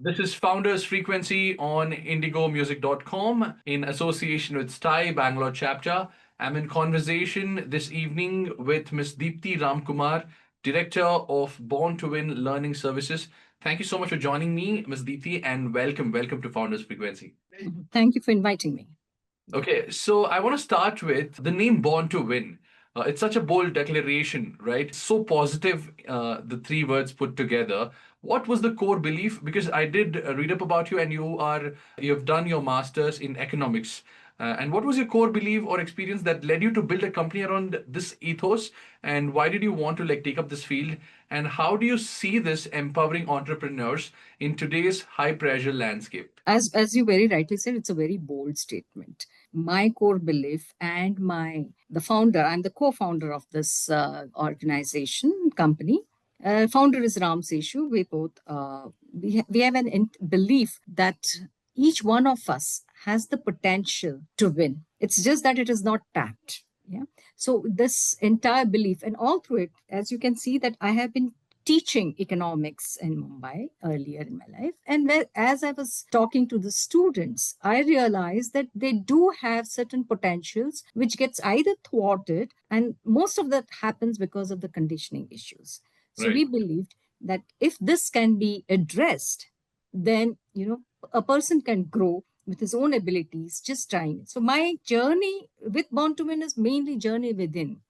This is Founders Frequency on indigomusic.com in association with STI Bangalore chapter. I'm in conversation this evening with Ms. Dipti Ramkumar, Director of Borntowin Learning Services. Thank you so much for joining me, Ms. Dipti, and welcome to Founders Frequency. Thank you for inviting me. Okay, so I want to start with the name Born to Win. It's such a bold declaration, right? So positive, the three words put together. What was the core belief? Because I did read up about you, and you've done your masters in economics. And what was your core belief or experience that led you to build a company around this ethos? And why did you want to take up this field? And how do you see this empowering entrepreneurs in today's high pressure landscape? As you very rightly said, it's a very bold statement. My core belief and I'm the co-founder of this organization company. Founder is Ram Seshu. We both we have belief that each one of us has the potential to win. It's just that it is not tapped. Yeah. So this entire belief, and all through it, as you can see, that I have been teaching economics in Mumbai earlier in my life. And as I was talking to the students, I realized that they do have certain potentials which gets either thwarted, and most of that happens because of the conditioning issues. So Right. we believed that if this can be addressed, then a person can grow with his own abilities, just trying it. So my journey with Born to Win is mainly journey within,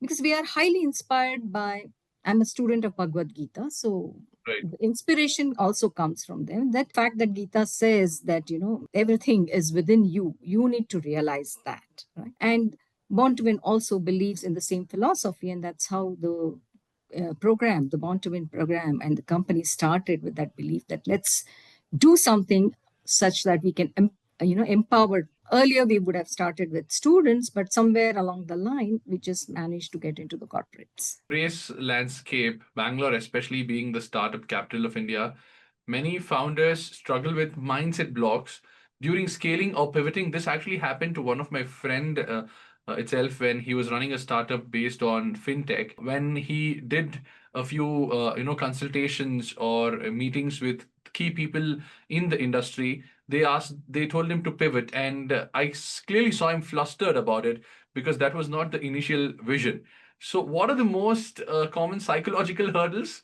because we are highly inspired by, I'm a student of Bhagavad Gita, so Right. the inspiration also comes from them. That fact that Gita says that everything is within you, you need to realize that, right? And Born to Win also believes in the same philosophy, and that's how the Born to Win program and the company started, with that belief that let's do something such that we can empower. Earlier we would have started with students, but somewhere along the line we just managed to get into the corporates. Race landscape, Bangalore, especially being the startup capital of India, many founders struggle with mindset blocks during scaling or pivoting. This actually happened to one of my friend itself when he was running a startup based on fintech. When he did a few consultations or meetings with key people in the industry, they told him to pivot, and clearly saw him flustered about it because that was not the initial vision. So, what are the most common psychological hurdles,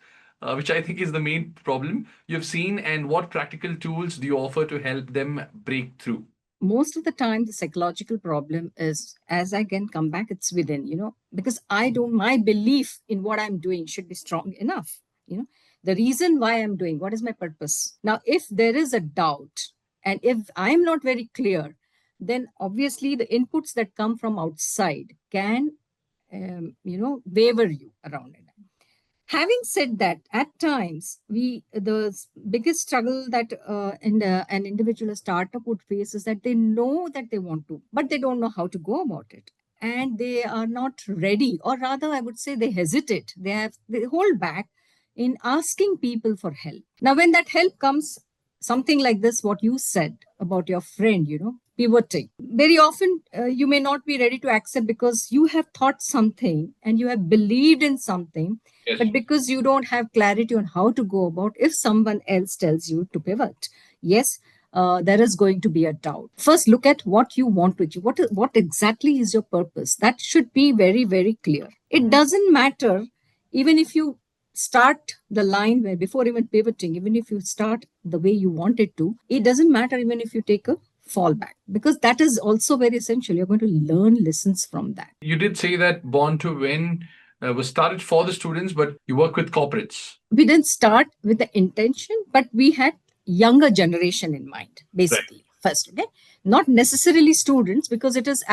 which I think is the main problem you've seen, and what practical tools do you offer to help them break through? Most of the time the psychological problem is, as I can come back, it's within, because I don't, my belief in what I'm doing should be strong enough. The reason why I'm doing, what is my purpose? Now if there is a doubt, and if I'm not very clear, then obviously the inputs that come from outside can waver you around it. Having said that, at times biggest struggle that an individual, a startup would face, is that they know that they want to, but they don't know how to go about it, and they are not ready, or rather I would say they hesitate, they hold back in asking people for help. Now when that help comes, something like this, what you said about your friend, pivoting, very often you may not be ready to accept, because you have thought something and you have believed in something, Yes. but because you don't have clarity on how to go about, if someone else tells you to pivot, yes, there is going to be a doubt. First look at what you want to achieve. What exactly is your purpose? That should be very, very clear. It doesn't matter even if you start the line where, before even pivoting, even if you start the way you want it to, it doesn't matter even if you take a fallback, because that is also very essential. You're going to learn lessons from that. You did say that Born to Win was started for the students, but you work with corporates. We didn't start with the intention, but we had younger generation in mind, Right. basically. First, okay, not necessarily students, because it is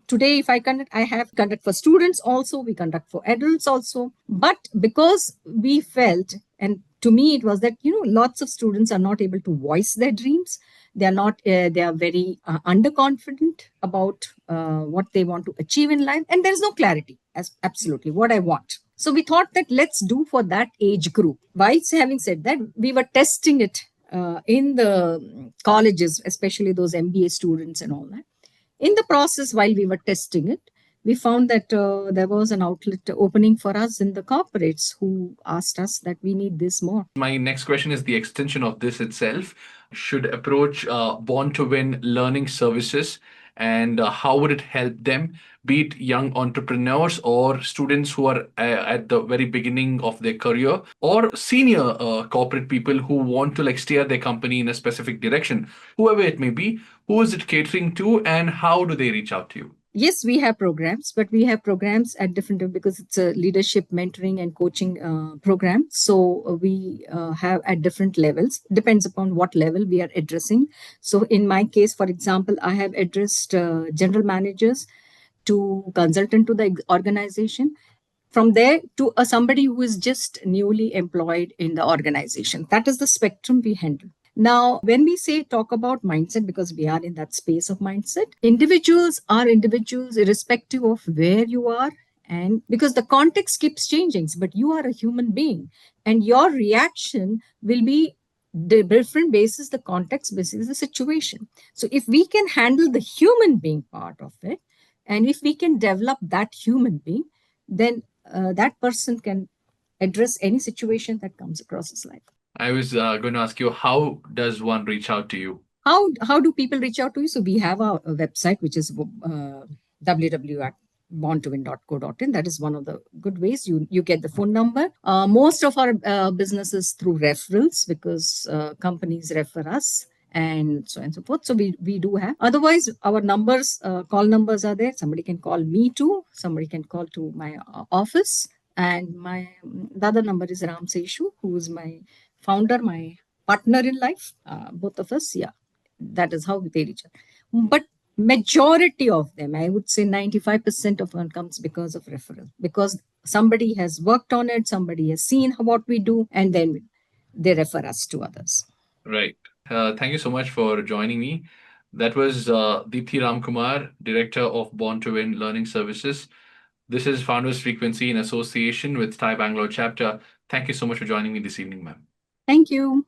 today, if I have conduct for students also, we conduct for adults also. But because we felt, and to me it was that, lots of students are not able to voice their dreams. They are not they are very underconfident about what they want to achieve in life, and there's no clarity as absolutely what I want. So we thought that let's do for that age group. Why, having said that, we were testing it in the colleges, especially those MBA students and all that. In the process, while we were testing it, we found that there was an outlet opening for us in the corporates who asked us that we need this more. My next question is the extension of this itself. Should approach Born to Win Learning Services, and how would it help them, be it young entrepreneurs or students who are at the very beginning of their career, or senior corporate people who want to like steer their company in a specific direction, whoever it may be. Who is it catering to, and how do they reach out to you? Yes, we have programs, but we have programs at different, because it's a leadership mentoring and coaching program. So we have at different levels, depends upon what level we are addressing. So in my case, for example, I have addressed general managers to consultant to the organization, from there to somebody who is just newly employed in the organization. That is the spectrum we handle. Now, when we say talk about mindset, because we are in that space of mindset, individuals are individuals irrespective of where you are. And because the context keeps changing, but you are a human being and your reaction will be the different basis, the context basis, the situation. So if we can handle the human being part of it, and if we can develop that human being, then that person can address any situation that comes across his life. I was going to ask you, how does one reach out to you? How do people reach out to you? So we have a website, which is www.borntowin.co.in. That is one of the good ways. You get the phone number. Most of our businesses through referrals, because companies refer us and so on and so forth. So we do have. Otherwise, our numbers, call numbers are there. Somebody can call me too. Somebody can call to my office. And the other number is Ram Seshu, who is my founder, my partner in life. Both of us, yeah. That is how they reach out. But majority of them, I would say 95% of them comes because of referral, because somebody has worked on it, somebody has seen what we do, and then they refer us to others. Right. Thank you so much for joining me. That was Dipti Ramkumar, Director of Born to Win Learning Services. This is Founders Frequency in association with Thai Bangalore chapter. Thank you so much for joining me this evening, ma'am. Thank you.